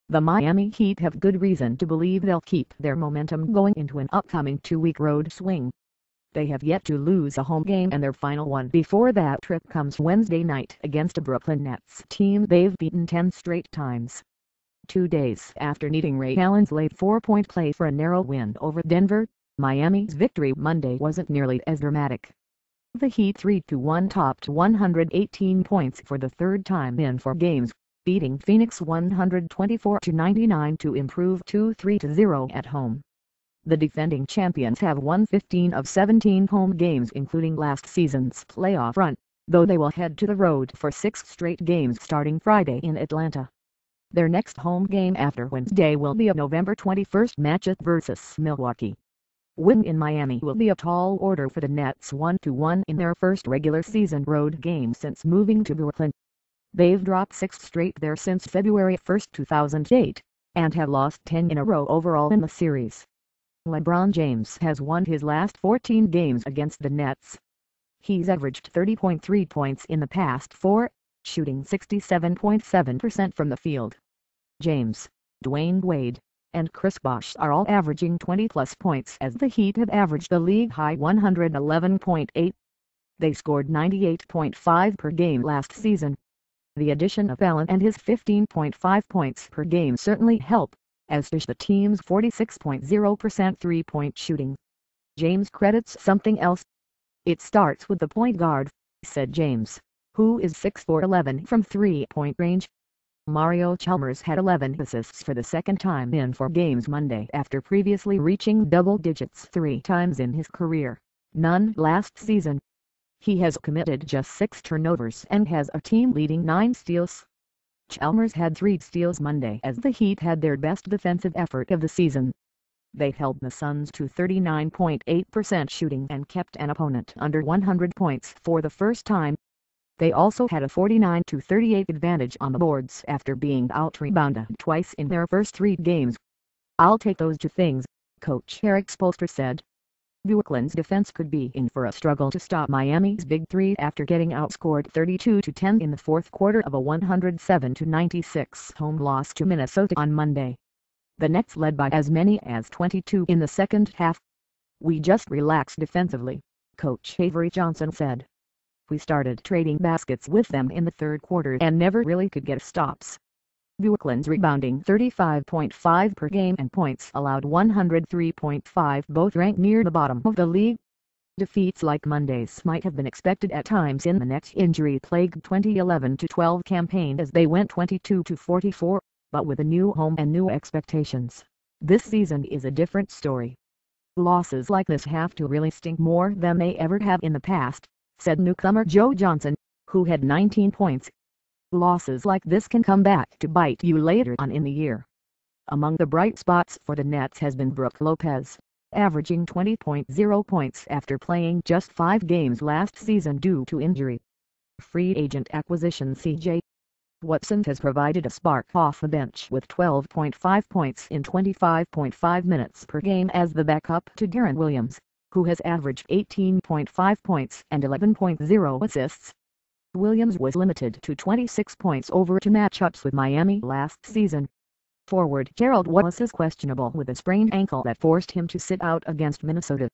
the Miami Heat have good reason to believe they'll keep their momentum going into an upcoming 2-week road swing. They have yet to lose a home game, and their final one before that trip comes Wednesday night against a Brooklyn Nets team they've beaten 10 straight times. 2 days after needing Ray Allen's late 4-point play for a narrow win over Denver, Miami's victory Monday wasn't nearly as dramatic. The Heat 3-1 topped 118 points for the third time in 4 games, beating Phoenix 124-99 to improve to 3-0 at home. The defending champions have won 15 of 17 home games, including last season's playoff run, though they will head to the road for 6 straight games starting Friday in Atlanta. Their next home game after Wednesday will be a November 21 matchup versus Milwaukee. Win in Miami will be a tall order for the Nets, 1-1 in their first regular season road game since moving to Brooklyn. They've dropped 6 straight there since February 1, 2008, and have lost 10 in a row overall in the series. LeBron James has won his last 14 games against the Nets. He's averaged 30.3 points in the past 4, shooting 67.7% from the field. James, Dwayne Wade, and Chris Bosh are all averaging 20-plus points as the Heat have averaged a league-high 111.8. They scored 98.5 per game last season. The addition of Allen and his 15.5 points per game certainly help, as does the team's 46.0% three-point shooting. James credits something else. "It starts with the point guard," said James, who is 6'11" from three-point range. Mario Chalmers had 11 assists for the second time in 4 games Monday after previously reaching double digits 3 times in his career, none last season. He has committed just 6 turnovers and has a team-leading 9 steals. Chalmers had 3 steals Monday as the Heat had their best defensive effort of the season. They held the Suns to 39.8% shooting and kept an opponent under 100 points for the first time. They also had a 49-38 advantage on the boards after being out-rebounded twice in their first 3 games. "I'll take those 2 things," Coach Eric Spoelstra said. Brooklyn's defense could be in for a struggle to stop Miami's Big Three after getting outscored 32-10 in the fourth quarter of a 107-96 home loss to Minnesota on Monday. The Nets led by as many as 22 in the second half. "We just relaxed defensively," Coach Avery Johnson said. "We started trading baskets with them in the third quarter and never really could get stops." Brooklyn's rebounding 35.5 per game and points allowed 103.5 both rank near the bottom of the league. Defeats like Monday's might have been expected at times in the Nets' injury-plagued 2011-12 campaign as they went 22-44, but with a new home and new expectations, this season is a different story. "Losses like this have to really sting more than they ever have in the past," said newcomer Joe Johnson, who had 19 points. "Losses like this can come back to bite you later on in the year." Among the bright spots for the Nets has been Brook Lopez, averaging 20.0 points after playing just 5 games last season due to injury. Free agent acquisition C.J. Watson has provided a spark off the bench with 12.5 points in 25.5 minutes per game as the backup to Deron Williams, who has averaged 18.5 points and 11.0 assists. Williams was limited to 26 points over 2 matchups with Miami last season. Forward Gerald Wallace is questionable with a sprained ankle that forced him to sit out against Minnesota.